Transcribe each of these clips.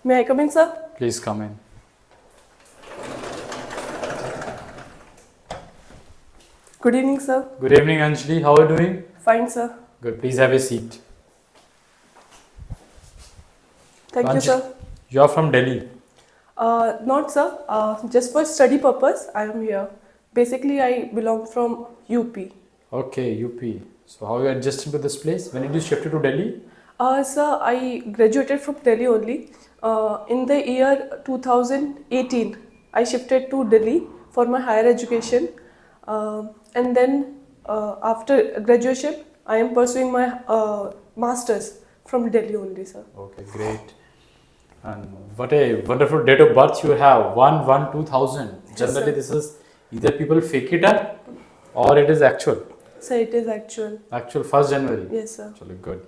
May I come in, sir? Please come in. Good evening, sir. Good evening, Anjali. How are you doing? Fine, sir. Good. Please have a seat. Thank you, sir. You are from Delhi. Not, sir. Just for study purpose, I am here. Basically, I belong from UP. Okay, UP. So how you adjusted to this place? When did you shift to Delhi? Sir, I graduated from Delhi only. In the year 2018, I shifted to Delhi for my higher education. And then after graduation, I am pursuing my master's from Delhi only, sir. Okay, great. And what a wonderful date of birth you have. 1/1/2000. Generally, this is either people fake it up or it is actual. Sir, it is actual. Actual 1st January. Yes, sir. Actually, good.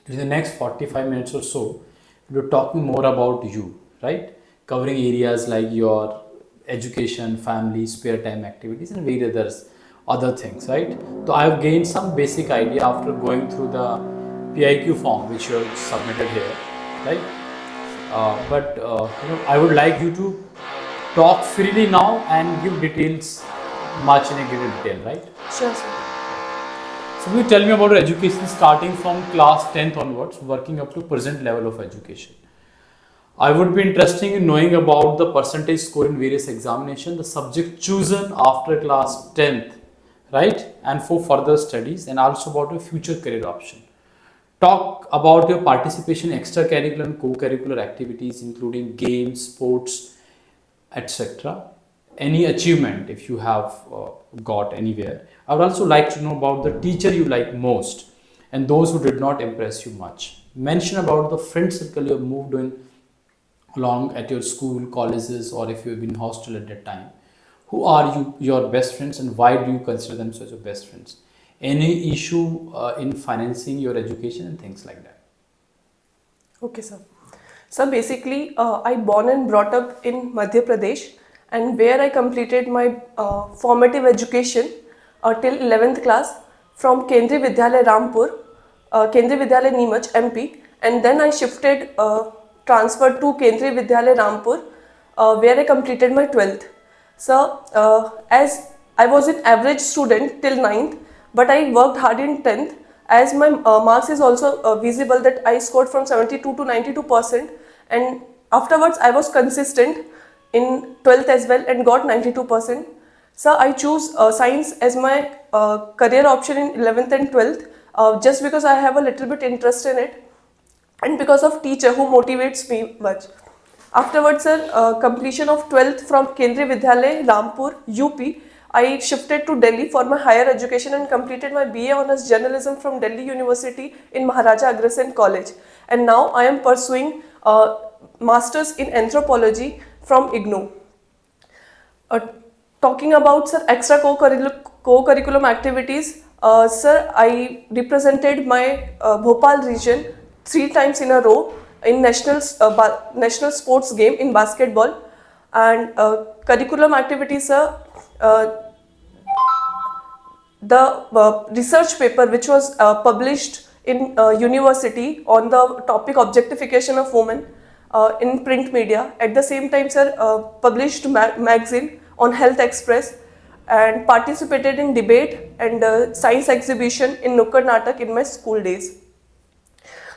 In the next 45 minutes or so, we're talking more about you, right? Covering areas like your education, family, spare time activities, and various other things, right? So I've gained some basic idea after going through the PIQ form which you have submitted here, right? I would like you to talk freely now and give details much in a greater detail, right? Sure, sir. So will you tell me about your education starting from class 10th onwards, working up to present level of education? I would be interested in knowing about the percentage score in various examinations, the subject chosen after class 10th, right? And for further studies, and also about your future career option. Talk about your participation in extracurricular and co-curricular activities, including games, sports, etc. Any achievement if you have got anywhere. I would also like to know about the teacher you like most and those who did not impress you much. Mention about the friend circle you have moved in along at your school, colleges, or if you have been in hostel at that time. Who are your best friends, and why do you consider them as your best friends? Any issue in financing your education and things like that. Okay, sir. So basically, I born and brought up in Madhya Pradesh, and where I completed my formative education till 11th class from Kendriya Vidyalaya Rampur, Kendriya Vidyalaya Neemach, MP, and then I shifted, transferred to Kendriya Vidyalaya Rampur, where I completed my 12th. So, as I was an average student till 9th, but I worked hard in 10th, as my marks is also visible that I scored from 72 to 92%, and afterwards I was consistent in 12th as well and got 92%. So I choose science as my career option in 11th and 12th just because I have a little bit interest in it and because of teacher who motivates me much. Afterwards, sir, completion of 12th from Kendriya Vidyalaya, Rampur, UP, I shifted to Delhi for my higher education and completed my BA Honours Journalism from Delhi University in Maharaja Agrasen College. And now I am pursuing Masters in Anthropology from IGNOU. Talking about, sir, extra co-curriculum activities, sir, I represented my Bhopal region 3 times in a row in national sports game in basketball. And curriculum activities, sir, the research paper which was published in university on the topic objectification of women in print media. At the same time, sir, published magazine on Health Express and participated in debate and science exhibition in Nukkad Natak in my school days.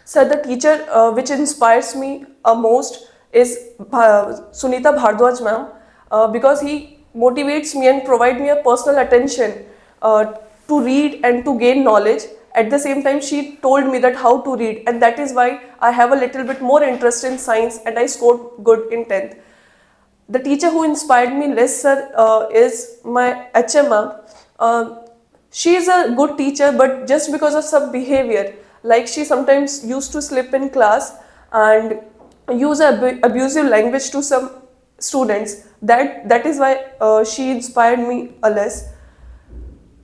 Sir, the teacher which inspires me most is Sunita Bhardwaj ma'am because he motivates me and provides me a personal attention to read and to gain knowledge. At the same time, she told me that how to read, and that is why I have a little bit more interest in science and I scored good in 10th. The teacher who inspired me less, sir, is my HM ma'am. She is a good teacher, but just because of some behavior, like she sometimes used to slip in class and use abusive language to some students. That is why she inspired me less.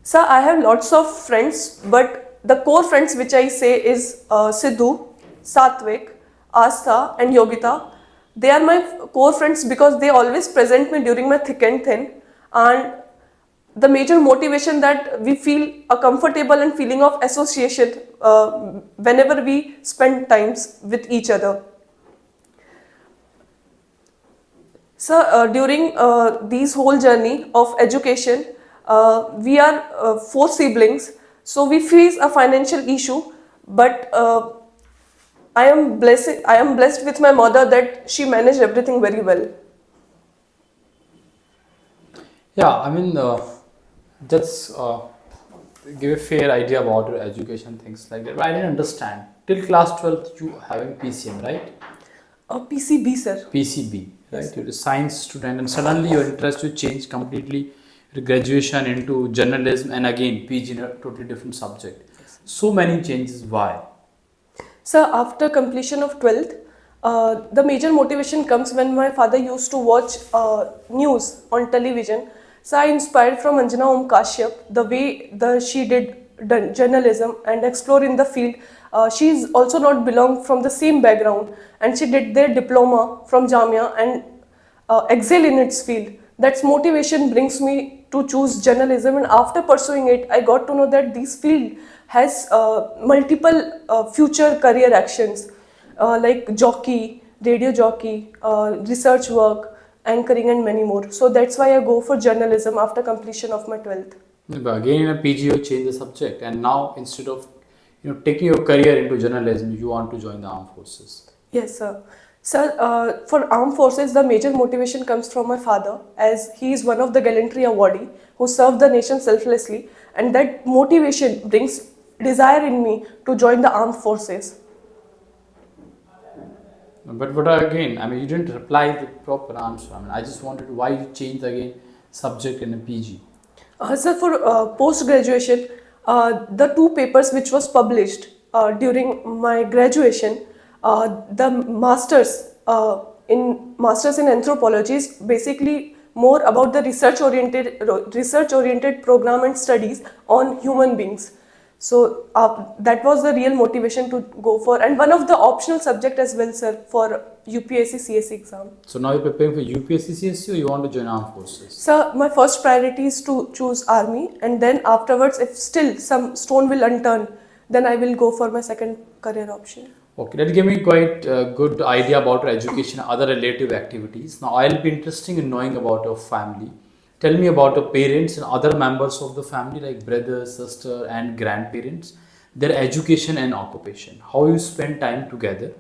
Sir, I have lots of friends, but the core friends which I say is Sidhu, Satvik, Astha and Yogita. They are my core friends because they always present me during my thick and thin, and the major motivation that we feel a comfortable and feeling of association whenever we spend times with each other. So, during these whole journey of education, we are four siblings, so we face a financial issue. But I am blessed. I am blessed with my mother that she managed everything very well. Yeah, I mean, that's give a fair idea about your education, things like that. But I didn't understand. Till class 12th, you having PCM, right? PCB, sir. PCB, right? Yes. You're a science student, and suddenly your interest will change completely. Your graduation into journalism, and again PG in a totally different subject. So many changes. Why? So after completion of 12th, the major motivation comes when my father used to watch news on television. So I inspired from Anjana Om Kashyap, the way she did journalism and explore in the field. She is also not belong from the same background, and she did their diploma from Jamia and excel in its field. That's motivation brings me to choose journalism, and after pursuing it, I got to know that this field has multiple future career actions like jockey, radio jockey, research work, anchoring, and many more. So that's why I go for journalism after completion of my 12th. But again, in a PG, you change the subject, and now instead of taking your career into journalism, you want to join the armed forces. Yes, sir. Sir, for armed forces, the major motivation comes from my father, as he is one of the gallantry awardee who served the nation selflessly, and that motivation brings desire in me to join the armed forces. But again, I mean, you didn't reply the proper answer. I mean, I just wanted why you changed again subject in a PG. Sir, for post graduation, the two papers which was published during my graduation, the masters in anthropology is basically more about the research oriented program and studies on human beings. So that was the real motivation to go for, and one of the optional subject as well, sir, for UPSC CSE exam. So now you're preparing for UPSC CSE, or you want to join armed forces? So my first priority is to choose army, and then afterwards, if still some stone will unturned, then I will go for my second career option. Okay, that gave me quite a good idea about your education and other relative activities. Now I'll be interested in knowing about your family. Tell me about your parents and other members of the family like brothers, sister and grandparents, their education and occupation, how you spend time together.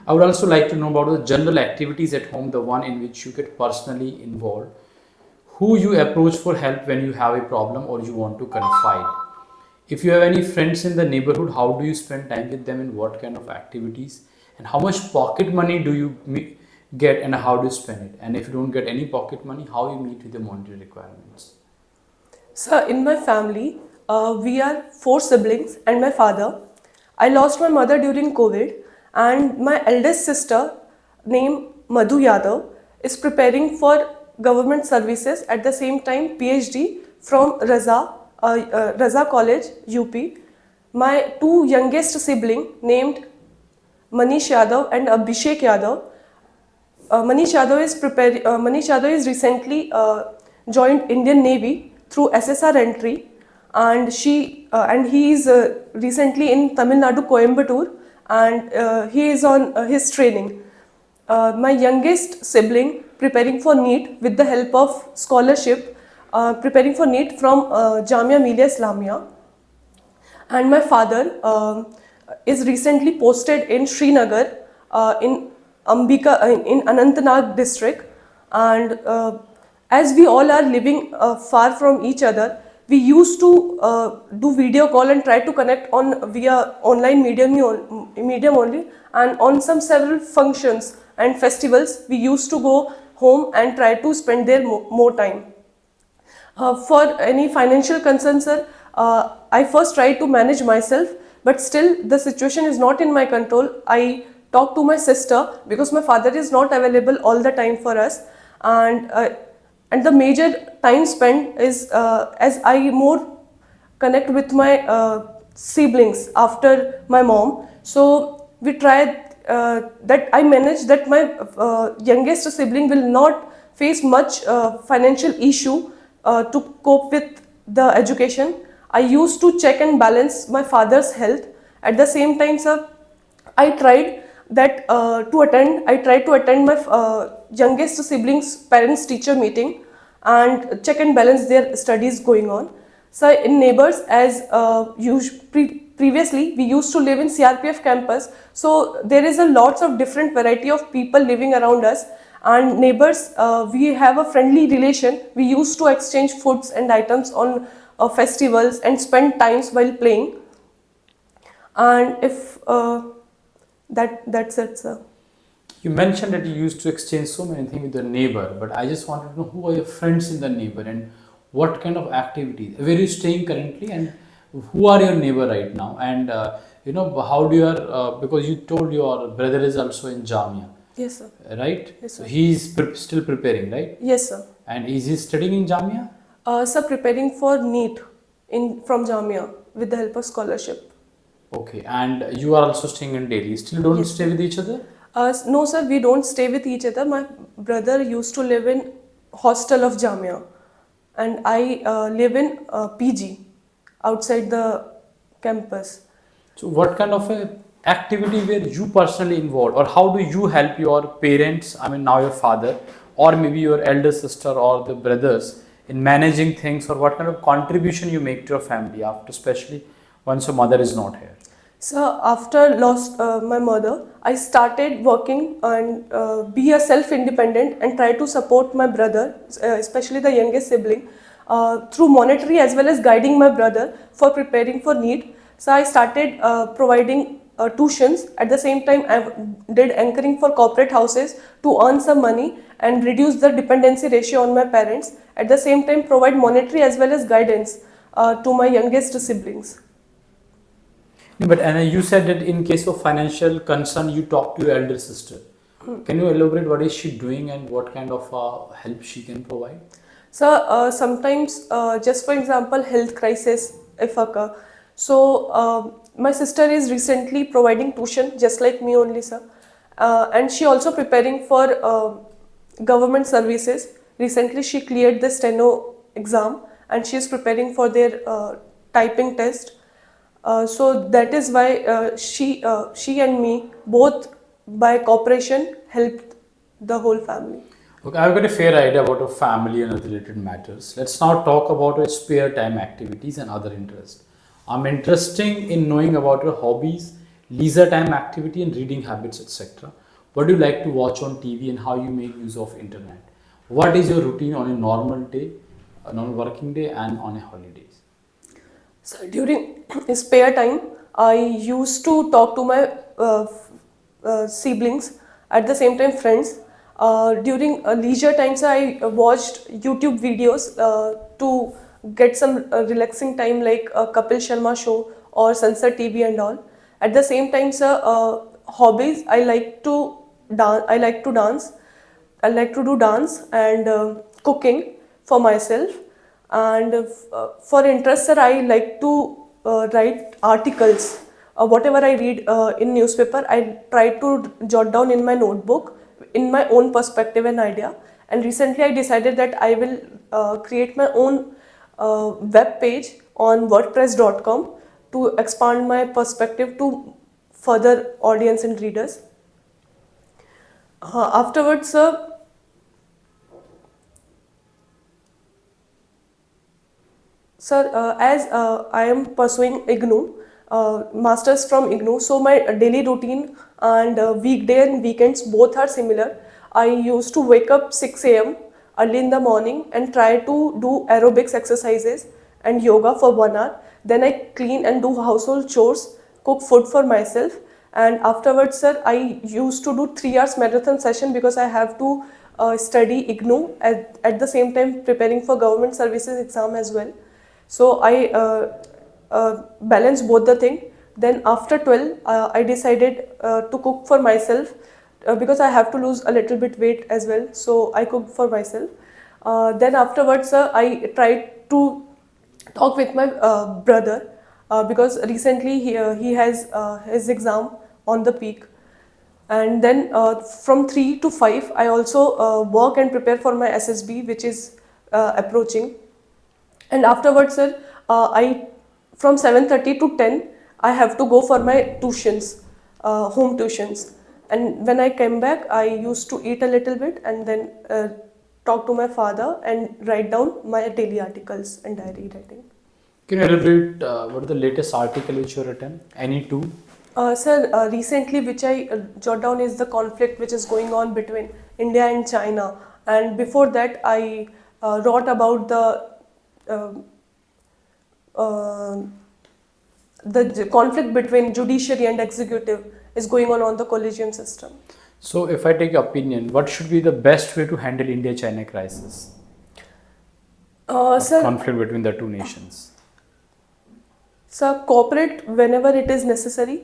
I would also like to know about the general activities at home, the one in which you get personally involved, who you approach for help when you have a problem or you want to confide. If you have any friends in the neighborhood, how do you spend time with them and what kind of activities? And how much pocket money do you get and how do you spend it? And if you don't get any pocket money, how you meet with the monetary requirements? So in my family, we are four siblings and my father. I lost my mother during COVID, and my eldest sister named Madhu Yadav is preparing for government services, at the same time PhD from Raza College, UP. My two youngest sibling named Manish Yadav and Abhishek Yadav. Manish Yadav is recently joined Indian Navy through SSR entry, and he is recently in Tamil Nadu, Coimbatore, and he is on his training. My youngest sibling preparing for NEET with the help of scholarship, preparing for NEET from Jamia Millia Islamia. And my father is recently posted in Srinagar, in Ambika, in Anantnag district, and as we all are living far from each other, we used to do video call and try to connect on via online medium only, and on some several functions and festivals we used to go home and try to spend there more time. For any financial concerns, sir, I first try to manage myself, but still the situation is not in my control. I talk to my sister because my father is not available all the time for us, and the major time spent is as I more connect with my siblings after my mom. So we try that I manage that my youngest sibling will not face much financial issue to cope with the education. I used to check and balance my father's health. At the same time, sir, I tried that I tried to attend my youngest siblings' parents teacher meeting and check and balance their studies going on. So in neighbors, as previously we used to live in CRPF campus, so there is a lots of different variety of people living around us, and neighbors, we have a friendly relation. We used to exchange foods and items on festivals and spend times while playing. And if that's it, sir. You mentioned that you used to exchange so many things with your neighbor, but I just wanted to know who are your friends in the neighbor and what kind of activities? Where are you staying currently and who are your neighbor right now? And how do your because you told your brother is also in Jamia, Yes, sir. right? Yes, So sir. he's still preparing, right? Yes, sir. And is he studying in Jamia? Sir, preparing for NEET from Jamia with the help of scholarship. Okay, and you are also staying in Delhi. Still don't Yes, stay with each other? No, sir, we don't stay with each other. My brother used to live in hostel of Jamia, and I live in PG outside the campus. So, what kind of a activity were you personally involved, or how do you help your parents? I mean, now your father, or maybe your elder sister or the brothers in managing things, or what kind of contribution you make to your family after, especially once your mother is not here? So after lost my mother, I started working and be a self-independent and try to support my brother, especially the youngest sibling, through monetary as well as guiding my brother for preparing for NEET. So I started providing tuitions. At the same time, I did anchoring for corporate houses to earn some money and reduce the dependency ratio on my parents. At the same time, provide monetary as well as guidance to my youngest siblings. No, but Anna, you said that in case of financial concern, you talk to your elder sister. Can you elaborate what is she doing and what kind of help she can provide? So sometimes, just for example, health crisis if occur. So my sister is recently providing tuition, just like me only, sir, and she also preparing for government services. Recently, she cleared the steno exam, and she is preparing for their typing test. So that is why she and me both by cooperation helped the whole family. Okay, I've got a fair idea about your family and other related matters. Let's now talk about your spare time activities and other interests. I'm interested in knowing about your hobbies, leisure time activity and reading habits, etc. What do you like to watch on TV and how you make use of internet? What is your routine on a normal day, a normal working day and on a holidays? So during spare time, I used to talk to my siblings, at the same time friends. During leisure times, I watched YouTube videos to get some relaxing time like Kapil Sharma show or Sunset TV and all. At the same time, sir, hobbies, I like to dance. I like to do dance and cooking for myself. And for interest, sir, I like to write articles. Whatever I read in newspaper, I try to jot down in my notebook in my own perspective and idea. And recently, I decided that I will create my own web page on WordPress.com to expand my perspective to further audience and readers. Afterwards, sir, Sir, as I am pursuing IGNOU, masters from IGNOU, so my daily routine and weekday and weekends both are similar. I used to wake up 6 a.m. early in the morning and try to do aerobics exercises and yoga for 1 hour. Then I clean and do household chores, cook food for myself, and afterwards, sir, I used to do 3 hours marathon session because I have to study IGNOU at the same time preparing for government services exam as well. So I balance both the thing. Then after 12, I decided to cook for myself because I have to lose a little bit weight as well. So I cooked for myself. Then afterwards, I tried to talk with my brother because recently he has his exam on the peak. And then from 3 to 5, I also work and prepare for my SSB, which is approaching. And afterwards, sir, I from 7:30 to 10, I have to go for my tuitions, home tuitions. and when I came back, I used to eat a little bit and then talk to my father and write down my daily articles and diary writing. Can you elaborate what is the latest article which you have written? Any two? Sir, recently which I jot down is the conflict which is going on between India and China, and before that I wrote about uh, uh, the conflict between judiciary and executive is going on the collegium system. So, if I take your opinion, what should be the best way to handle India-China crisis? Sir, Conflict between the two nations. sir, cooperate whenever it is necessary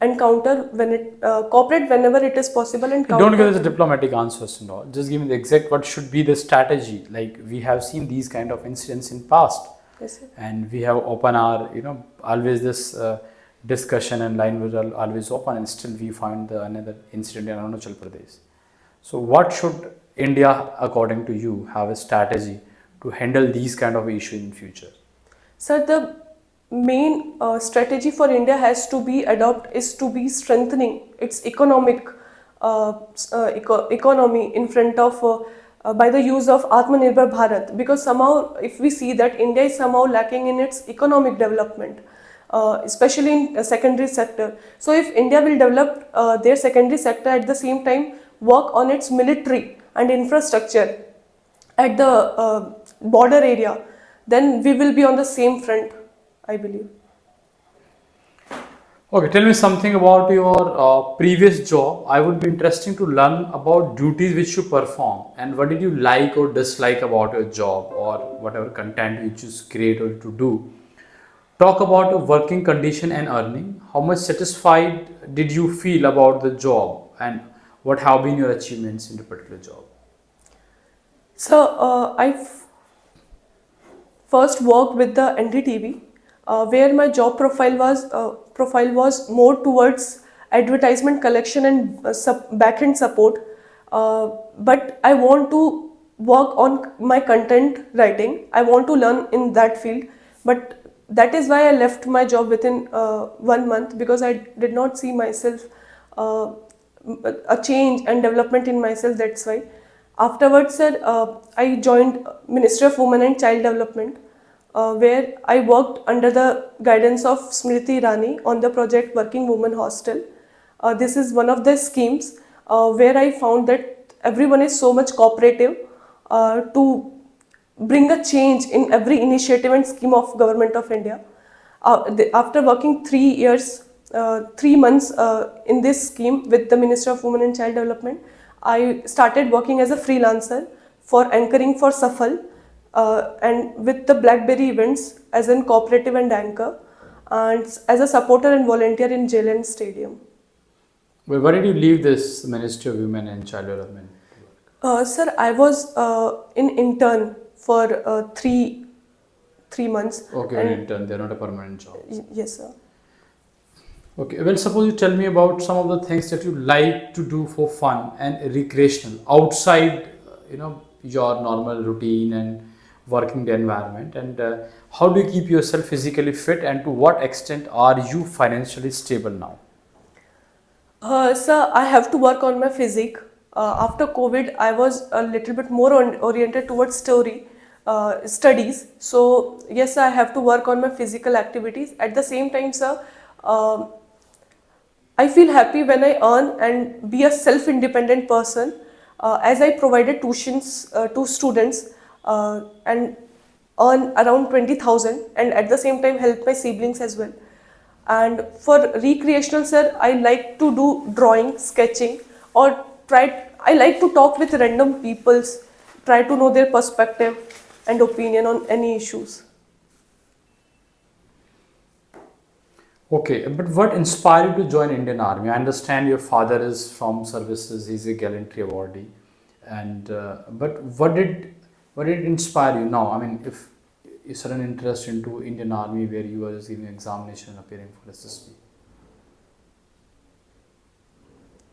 and counter when it cooperate whenever it is possible and counter. Don't give us the diplomatic answers and all. Just give me the exact what should be the strategy. Like we have seen these kind of incidents in past, Yes, sir. and we have open our always this discussion and line was always open, and still we find another incident in Arunachal Pradesh. So what should India, according to you, have a strategy to handle these kind of issues in future? Sir, the main strategy for India has to be is to be strengthening its economic economy in front of by the use of Atmanirbhar Bharat, because somehow if we see that India is somehow lacking in its economic development, especially in secondary sector. So if India will develop their secondary sector at the same time work on its military and infrastructure at the border area, then we will be on the same front, I believe. Okay, tell me something about your previous job. I would be interesting to learn about duties which you perform and what did you like or dislike about your job or whatever content you choose to create or to do. Talk about your working condition and earning. How much satisfied did you feel about the job and what have been your achievements in the particular job? So first worked with the NDTV, where my job profile was more towards advertisement collection and back-end support. But I want to work on my content writing. I want to learn in that field, but that is why I left my job within 1 month, because I did not see myself a change and development in myself. That's why. Afterwards, sir, I joined Ministry of Women and Child Development, where I worked under the guidance of Smriti Rani on the project Working Women Hostel. This is one of the schemes where I found that everyone is so much cooperative to bring a change in every initiative and scheme of Government of India. After working 3 months in this scheme with the Ministry of Women and Child Development, I started working as a freelancer for anchoring for Safal and with the Blackberry events as an cooperative and anchor, and as a supporter and volunteer in Jalan Stadium. Well, why did you leave this Ministry of Women and Child Development? Sir, I was in intern for three months. Okay, an intern, they're not a permanent job. Yes, sir. Okay, well, suppose you tell me about some of the things that you like to do for fun and recreational outside, your normal routine and working the environment, and how do you keep yourself physically fit, and to what extent are you financially stable now? Sir, I have to work on my physique. After COVID, I was a little bit more oriented towards studies. So yes, I have to work on my physical activities. At the same time, sir, I feel happy when I earn and be a self-independent person, as I provided tuitions to students and earn around 20,000, and at the same time help my siblings as well. And for recreational, sir, I like to do drawing, sketching, or I like to talk with random peoples, try to know their perspective and opinion on any issues. Okay, but what inspired you to join Indian Army? I understand your father is from services; he's a gallantry awardee, and but what did inspire you now? I mean, if you sudden interest into Indian Army, where you are giving examination and appearing for SSB.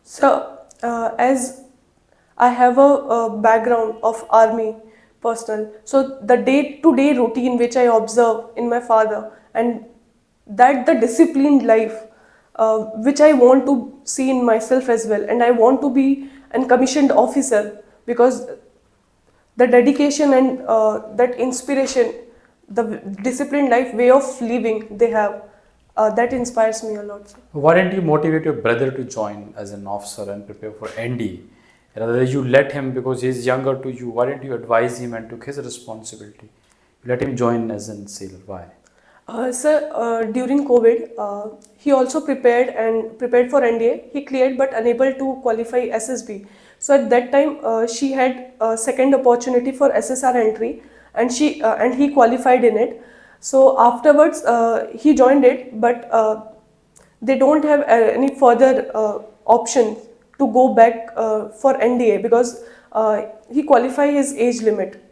So, as I have a background of army personnel, so the day-to-day routine which I observe in my father, and that the disciplined life which I want to see in myself as well, and I want to be an commissioned officer because the dedication and that inspiration, the disciplined life way of living they have, that inspires me a lot. Sir. Why didn't you motivate your brother to join as an officer and prepare for ND? Rather, you let him because he's younger to you. Why didn't you advise him and took his responsibility? You let him join as a sailor. Why? Sir, during COVID, he also prepared for NDA. He cleared but unable to qualify SSB. So at that time, she had a second opportunity for SSR entry, and he qualified in it. So afterwards, he joined it, but they don't have any further option to go back for NDA because he qualified his age limit.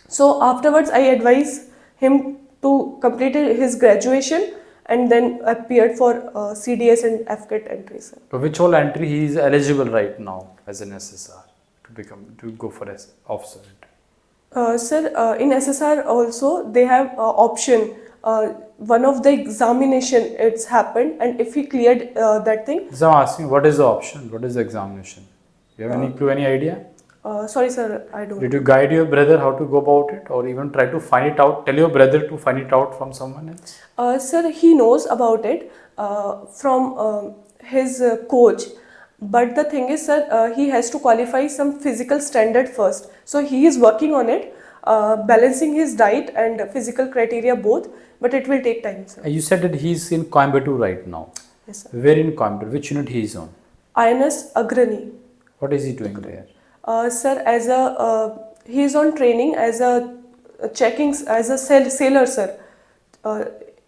So afterwards, I advised him to complete his graduation and then appeared for CDS and FCAT entries. Sir. For which whole entry he is eligible right now as an SSR to go for officer entry? Sir, in SSR also they have option. One of the examination it's happened, and if he cleared that thing. So I'm asking, what is the option? What is the examination? You have any clue, any idea? Sorry, sir, I don't. Did you guide your brother how to go about it, or even try to find it out? Tell your brother to find it out from someone else. Sir, he knows about it from his coach. But the thing is, sir, he has to qualify some physical standard first. So he is working on it, balancing his diet and physical criteria both. But it will take time, sir. You said that he is in Coimbatore right now. Yes, sir. Where in Coimbatore? Which unit he is on? INS Agrani. What is he doing there? Sir, he is on training as a sailor, sir.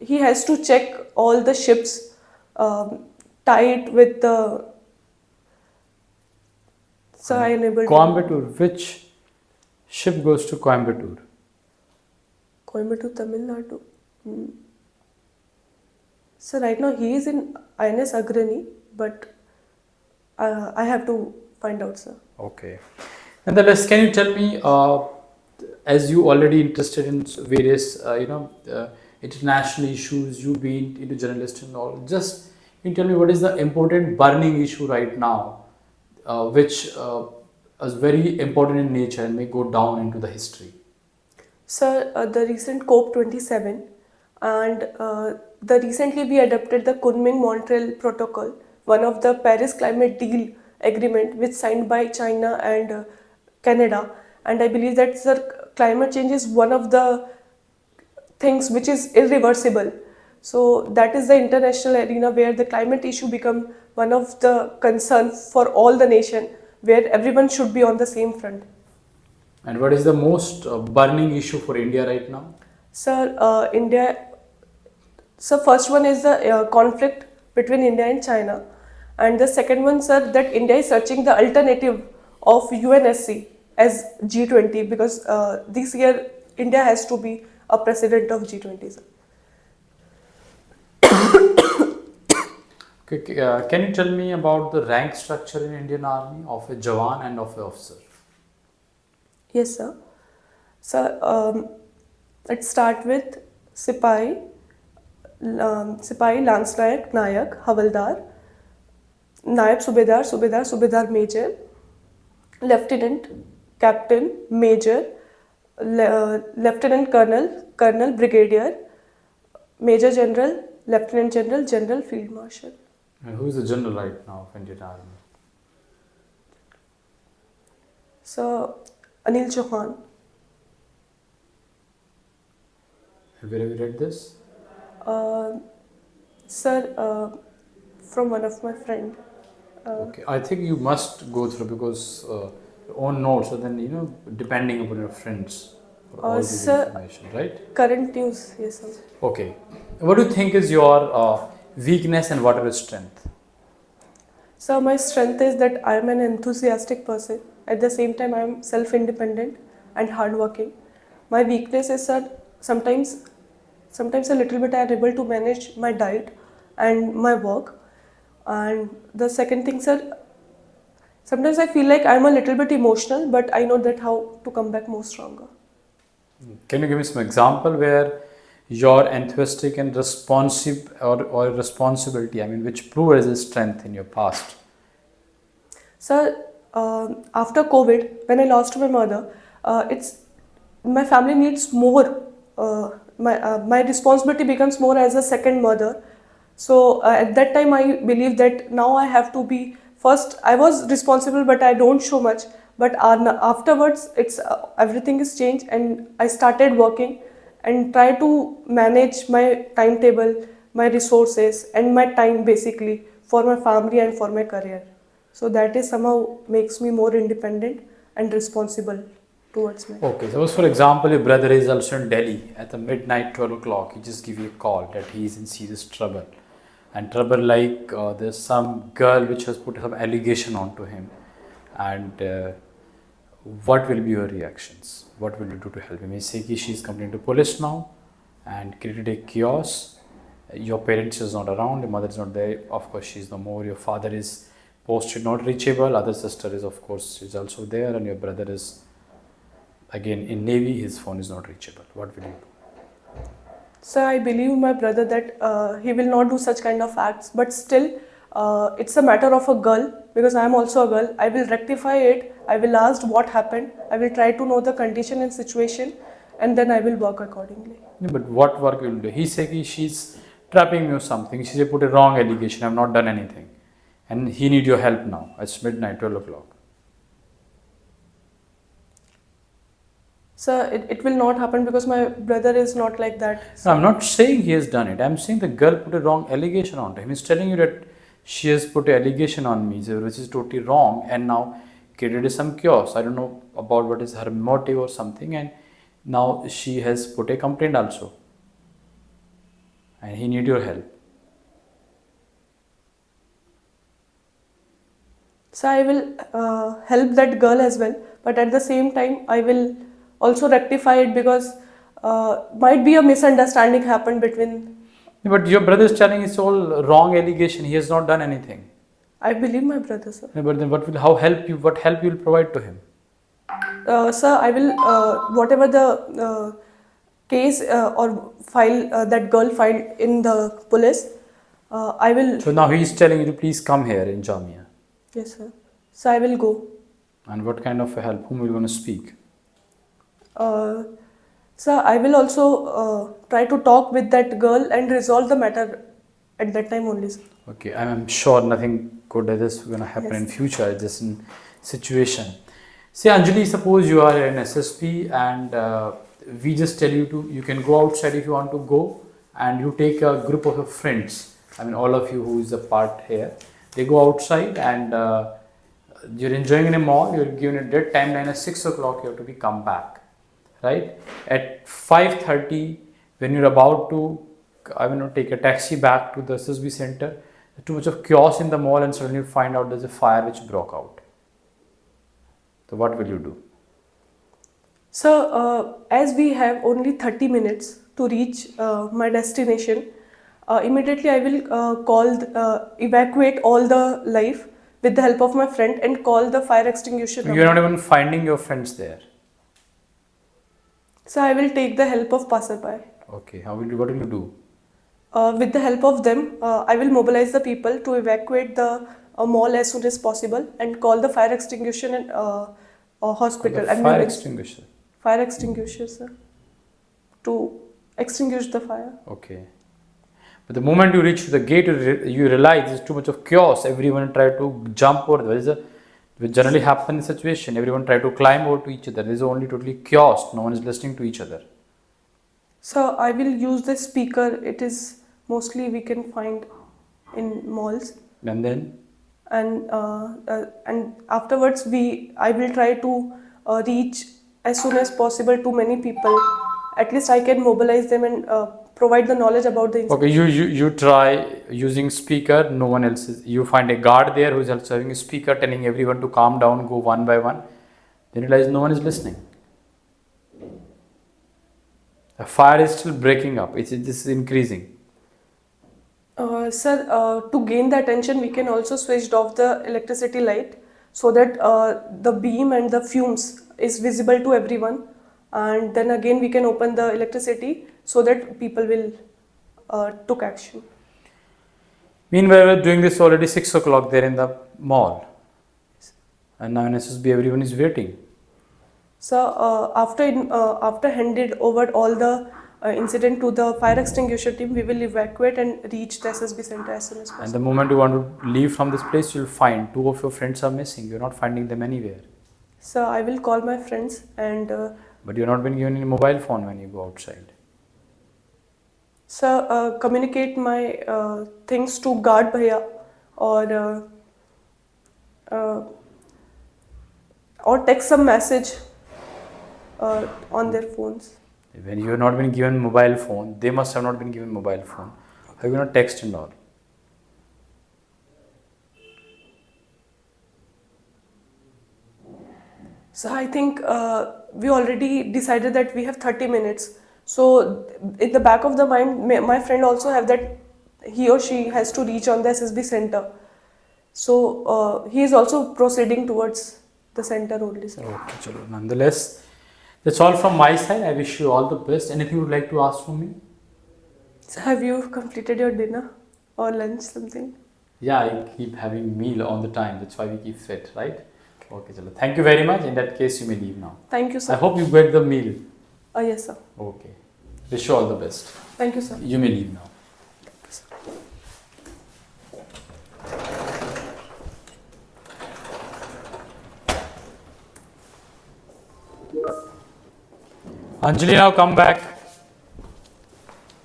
He has to check all the ships, tied with the. So I enabled. Coimbatore. Which ship goes to Coimbatore? Coimbatore, Tamil Nadu. So right now he is in INS Agrani, but I have to find out, sir. Okay. Nonetheless, can you tell me, as you already interested in various, international issues, you being into journalist and all, just can you tell me what is the important burning issue right now, which is very important in nature and may go down into the history? Sir, the recent COP27 and the recently we adopted the Kunming-Montreal Protocol, one of the Paris Climate Deal agreement which signed by China and Canada, and I believe that sir, climate change is one of the things which is irreversible. So that is the international arena where the climate issue become one of the concern for all the nation, where everyone should be on the same front. And what is the most burning issue for India right now? Sir, first one is the conflict between India and China. And the second one, sir, that India is searching the alternative of UNSC as G20 because this year India has to be a president of G20, sir. Okay, can you tell me about the rank structure in Indian Army of a Jawan and of an officer? Yes, sir. So, let's start with Sipahi, Lance Nayak, Nayak, Havaldar, Naib Subedar, Subedar Major, Lieutenant, Captain, Major, Lieutenant Colonel, Colonel, Brigadier, Major General, Lieutenant General, General, Field Marshal. And who is the general right now of Indian Army? So, Anil Chauhan. Where have you read this? Sir, from one of my friend. Okay, I think you must go through because your own notes, so then depending upon your friends for all this sir, information, right? Current news, yes, sir. Okay, what do you think is your weakness and what are your strength? So my strength is that I am an enthusiastic person. At the same time, I am self-independent and hardworking. My weakness is, sir, sometimes a little bit I am able to manage my diet and my work. And the second thing, sir, sometimes I feel like I am a little bit emotional, but I know that how to come back more stronger. Can you give me some example where your enthusiastic and responsive or responsibility, I mean, which proved as a strength in your past? Sir, after COVID, when I lost my mother, it's my family needs more. My responsibility becomes more as a second mother. So at that time, I believe that now I have to be first. I was responsible, but I don't show much. But afterwards, it's everything is changed, and I started working and try to manage my timetable, my resources, and my time basically for my family and for my career. So that is somehow makes me more independent and responsible towards my. Okay, suppose for example, your brother is also in Delhi at the midnight 12 o'clock. He just give you a call that he is in serious trouble, and trouble like there's some girl which has put some allegation onto him, and what will be your reactions? What will you do to help him? You say that she is complaining to police now, and created a chaos. Your parents is not around, your mother is not there. Of course, she is no more. Your father is posted not reachable. Other sister is of course is also there, and your brother is again in Navy. His phone is not reachable. What will you do? So I believe my brother that he will not do such kind of acts, but still, it's a matter of a girl because I am also a girl. I will rectify it. I will ask what happened. I will try to know the condition and situation, and then I will work accordingly. Yeah, but what work will you do? He say that she's trapping me or something. She say put a wrong allegation. I have not done anything, and he need your help now. It's midnight, 12 o'clock. So it will not happen because my brother is not like that. No, I'm not saying he has done it. I'm saying the girl put a wrong allegation on him. He's telling you that she has put an allegation on me, so which is totally wrong, and now created some chaos. I don't know about what is her motive or something, and now she has put a complaint also, and he need your help. So I will help that girl as well, but at the same time I will also rectify it because might be a misunderstanding happened between. But your brother is telling it's all wrong allegation. He has not done anything. I believe my brother, sir. But then what will how help you? What help you will provide to him? Sir, I will whatever the case or file that girl filed in the police. I will. So now he is telling you to please come here in Jamia. Yes, sir. So I will go. And what kind of a help? Whom are you going to speak? Sir, I will also try to talk with that girl and resolve the matter at that time only, sir. Okay, I'm sure nothing good like this is going to happen Yes. in future. It's just in situation. Say Anjali, suppose you are an SSP and we just tell you to, you can go outside if you want to go, and you take a group of your friends. I mean, all of you who is a part here, they go outside and you're enjoying in a mall. You're given a dead timeline at 6 o'clock. You have to be come back, right? At 5:30, when you're about to, I mean, take a taxi back to the SSB center, there's too much of chaos in the mall, and suddenly you find out there's a fire which broke out. So what will you do? So, as we have only 30 minutes to reach my destination, immediately I will evacuate all the life with the help of my friend and call the fire extinguisher. You're not even finding your friends there. So, I will take the help of passerby. Okay, how will you, what will you do? With the help of them, I will mobilize the people to evacuate the mall as soon as possible and call the fire extinguisher and hospital. The fire extinguisher. Fire extinguisher, sir. To extinguish the fire. Okay. But the moment you reach the gate, you realize there's too much of chaos. Everyone try to jump over. Which generally happen in situation. Everyone try to climb over to each other. There's only totally chaos. No one is listening to each other. So I will use the speaker. It is mostly we can find in malls. And then? And afterwards I will try to reach as soon as possible to many people. At least I can mobilize them and provide the knowledge about the incident. Okay, you try using speaker. No one else is. You find a guard there who is also having a speaker telling everyone to calm down, go one by one. Then you realize no one is listening. The fire is still breaking up. This is increasing. Sir, to gain the attention, we can also switch off the electricity light so that the beam and the fumes is visible to everyone. and then again we can open the electricity so that people will took action. Meanwhile, we're doing this already 6 o'clock there in the mall. And now in SSB, everyone is waiting. So after handed over all the incident to the fire extinguisher team, we will evacuate and reach the SSB center as soon as And possible. the moment you want to leave from this place, you'll find 2 of your friends are missing. You're not finding them anywhere. So I will call my friends and But you're not been given any mobile phone when you go outside. communicate my things to guard bhaiya or text some message on their phones. When you have not been given mobile phone, they must have not been given mobile phone. Have you not text and all? So I think we already decided that we have 30 minutes. So in the back of the mind, my friend also have that he or she has to reach on the SSB center. So he is also proceeding towards the center only. Sir. Okay, chalo. Nonetheless, that's all from my side. I wish you all the best. Anything you would like to ask from me? So have you completed your dinner or lunch something? Yeah, I keep having meal on the time. That's why we keep fit, right? Okay, chalo. Thank you very much. In that case, you may leave now. Thank you, sir. I hope you get the meal. Yes, sir. Okay. Wish you all the best. Thank you, sir. You may leave now. Anjali, now come back.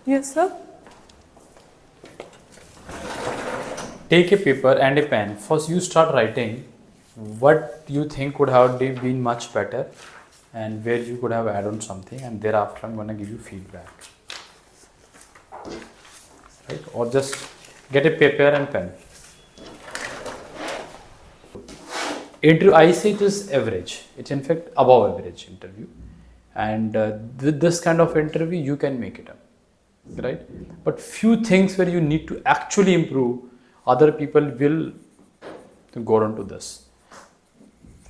Yes, sir. Take a paper and a pen. First, you start writing what you think would have been much better and where you could have added on something, and thereafter I'm going to give you feedback. Right? Or just get a paper and pen. Interview, I say it is average. It's in fact above average interview. And with this kind of interview, you can make it up. Right? But few things where you need to actually improve, other people will go on to this.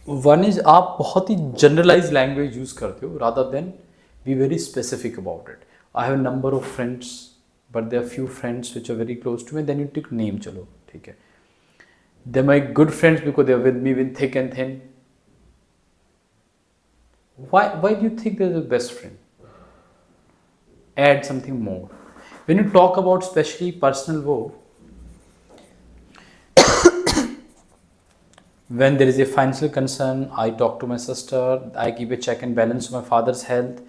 One is आप बहुत ही generalized language use करते हो rather than be very specific about it. I have a number of friends, but there are few friends which are very close to me. Then you take name चलो ठीक है. They're my good friends because they're with me with thick and thin. Why do you think they're the best friend? Add something more. When you talk about especially personal woe, when there is a financial concern, I talk to my sister, I keep a check and balance on my father's health.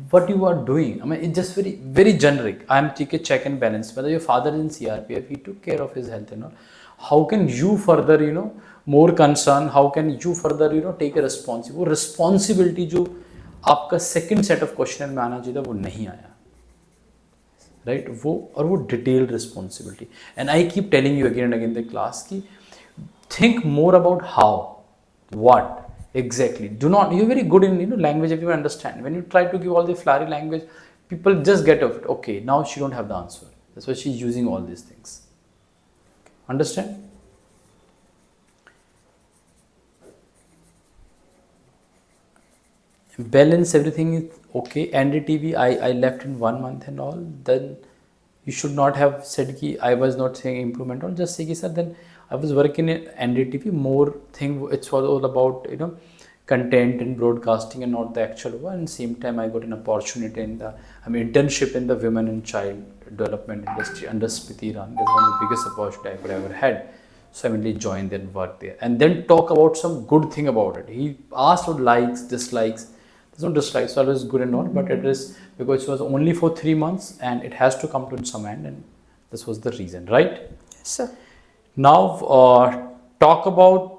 What you are doing, I mean, it's just very, very generic. I am taking a check and balance. Whether your father is in CRPF, he took care of his health and all. How can you further, more concern? How can you further, take a responsibility? वो responsibility जो आपका second set of question में आना चाहिए था, वो नहीं आया. Right? वो detailed responsibility. And I keep telling you again and again in the class कि think more about how, what, exactly. Do not, you're very good in language, everyone understand. When you try to give all the flowery language, people just get of it. Okay, now she don't have the answer. That's why she's using all these things. Understand? Balance, everything is okay. NDTV, I left in 1 month and all. Then you should not have said ki I was not saying improvement or just say ki sir, then I was working in NDTV, more thing, it's all about, content and broadcasting and not the actual one. And same time, I got an opportunity in the, internship in the women and child development industry under Smriti Iran. That's one of the biggest opportunity I could ever had. So I immediately joined and worked there. And then talk about some good thing about it. He asked about likes, dislikes. There's no dislikes, so it was good and all, but it is because it was only for 3 months and it has to come to some end, and this was the reason, right? Yes, sir. Now, talk about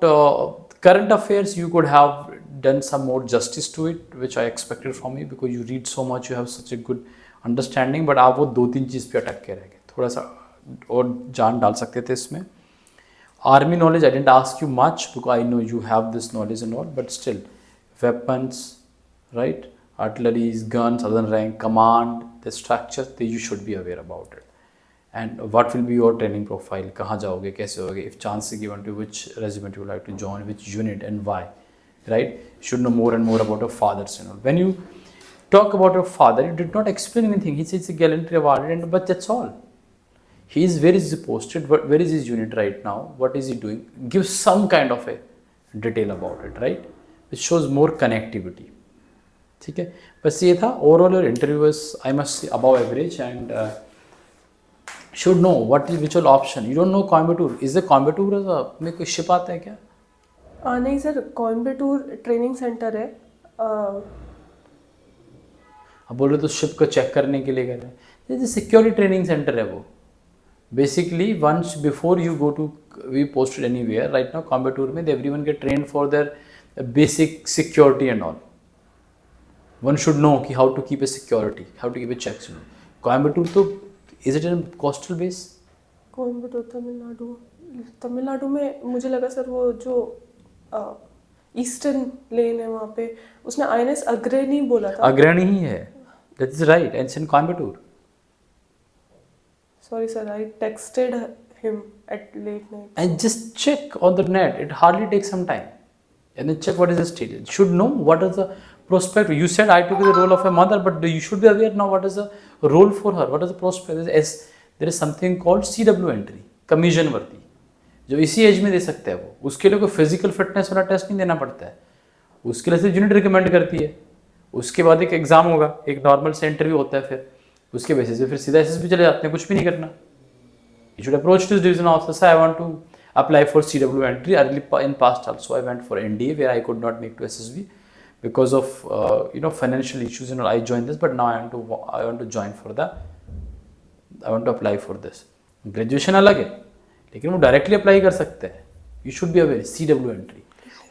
current affairs. You could have done some more justice to it, which I expected from you because you read so much, you have such a good understanding. But आप वो 2-3 चीज़ पे अटक के रह गए, थोड़ा सा और जान डाल सकते थे इसमें. Army knowledge, I didn't ask you much because I know you have this knowledge and all, but still, weapons, right? Artillery, guns, other rank, command, the structure, you should be aware about it. And what will be your training profile? कहाँ जाओगे, कैसे होगे? If chance is given to you, which regiment you would like to join, which unit and why, right? You should know more and more about your fathers and all. When you talk about your father, you did not explain anything. He says gallantry awarded, and but that's all. He is, where is he posted? Where is his unit right now? What is he doing? Give some kind of a detail about it, right? Which shows more connectivity. ठीक है, बस ये था. Overall your interview was, I must say, above average and should know what is which all option. You don't know Coimbatore. Is the Coimbatore में कोई ship आता है क्या? नहीं सर, कोयम्बटूर ट्रेनिंग सेंटर है. अब बोल रहे तो शिप को चेक करने के लिए कह रहे हैं. जैसे सिक्योरिटी ट्रेनिंग सेंटर है वो. Basically, once before you go to be posted anywhere, right now Coimbatore में everyone get trained for their basic security and all. One should know कि how to keep a security, how to keep a checks. Coimbatore तो is it a coastal base? Coimbatore Tamil Nadu में मुझे लगा sir वो जो eastern लेन है वहाँ पे उसने INS अग्रणी बोला था. अग्रणी ही है. That is right. And it's in Coimbatore. Sorry sir, I texted him at late night. And just check on the net. It hardly takes some time. And then check what is the status. You should know what is the prospect. You said I took the role of a mother, but you should be aware now what is the role for her. What is the prospect? There is something called CW entry, commission वर्ती, जो इसी as में दे सकते हैं वो. उसके लिए कोई physical fitness वाला टेस्ट नहीं देना पड़ता है. उसके लिए सिर्फ यूनिट रिकमेंड करती है. उसके बाद एक एग्जाम होगा, एक नॉर्मल से इंटरव्यू होता है, फिर उसके बेसिस पे फिर सीधा SSB चले जाते हैं. कुछ भी नहीं करना. You should approach this division officer. Sir, I want to apply for CW entry. Early in past also I went for NDA where I could not make to SSB because of financial issues. I joined this, but now I want to join for I want to apply for this. Graduation अलग है, लेकिन वो directly apply कर सकते हैं. You should be aware CW entry.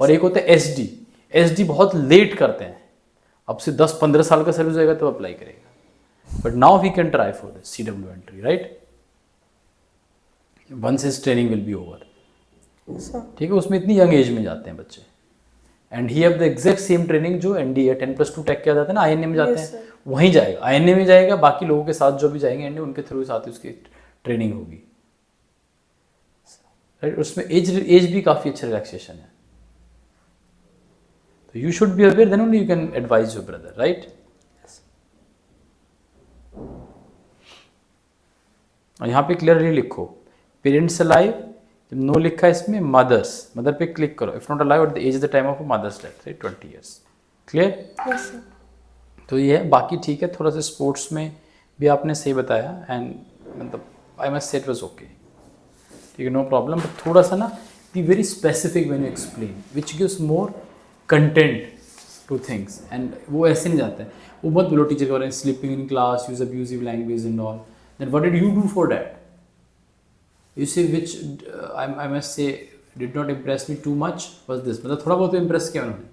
और एक होता है SD. SD बहुत लेट करते हैं. अब से 10-15 साल का सर्विस होगा तो अप्लाई करेगा. But now we can try for this CW entry, right? Once his training will be over. ठीक है, उसमें इतनी यंग एज में जाते हैं बच्चे. And he have the exact same training जो NDA 10+2 टेक किया जाता है ना, INA में जाते हैं, वहीं जाएगा. INA में जाएगा, बाकी लोगों के साथ जो भी जाएंगे NDA उनके थ्रू साथ ही उसकी ट्रेनिंग होगी. राइट, उसमें एज भी काफ़ी अच्छा रिलैक्सेशन है. तो you should be aware, then only you can advise your brother, right. और यहाँ पे क्लियरली लिखो पेरेंट्स अलाइव. जब नो लिखा है इसमें मदर पे क्लिक करो. If not alive at the age the time of mother's death, right, 20 years. Clear? Yes sir. तो ये है. बाकी ठीक है, थोड़ा सा स्पोर्ट्स में भी आपने सही बताया एंड मतलब I must say it was okay. ठीक है, नो प्रॉब्लम. बट थोड़ा सा ना be very specific when you explain which gives more content two things. And वो ऐसे नहीं जाता है. वो बहुत बोलो टीचर के बारे में, sleeping in class, use abusive language and all. Then what did you do for that? You say which I must say did not impress me too much was this. मतलब थोड़ा बहुत impress किया उन्होंने.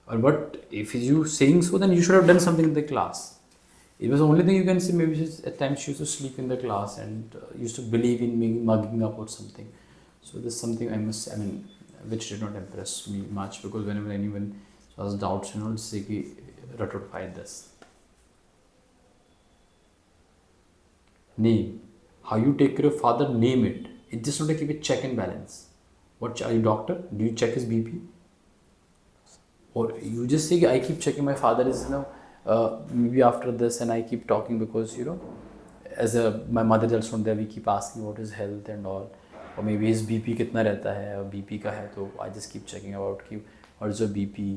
Or what if you saying so, then you should have done something in the class. It was the only thing you can say. Maybe at times she used to sleep in the class and used to believe in me mugging up or something. So this is something which did not impress me much, because whenever anyone has doubts, say कि rectify this. Name. How you take care of your father, name it. It's just not to keep a check and balance. What are you, doctor? Do you check his BP? Or you just say, I keep checking my father is maybe after this, and I keep talking because my mother is also there. We keep asking about his health and all. Or maybe his BP कितना रहता है, और BP का है तो I just keep checking about what is your BP.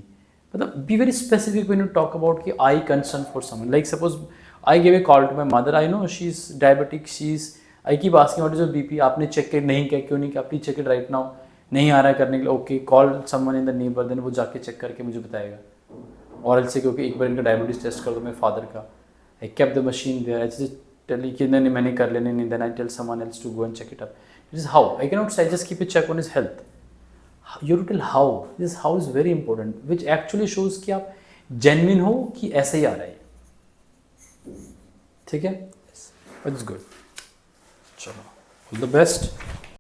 मतलब be very specific when you talk about कि I concern for someone. Like suppose I gave a call to my mother. I know she's diabetic. I keep asking what is your BP. आपने check कर नहीं किया, क्यों नहीं किया? Please check it right now. नहीं आ रहा है करने के लिए, okay, call someone in the neighbour, then वो जाके चेक करके मुझे बताएगा. और ऐसे क्योंकि एक बार इनका डायबिटीज टेस्ट कर दो मेरे फादर का. I kept the machine there. ऐसे टेल कि नहीं मैंने कर लेने नहीं, then I tell someone else to go and check it up. This is how I can not say just keep a check on his health. You to tell how. This how is very important, which actually shows कि आप genuine हो कि ऐसे ही आ रहा है. ठीक है, it's good. चलो, ऑल द बेस्ट.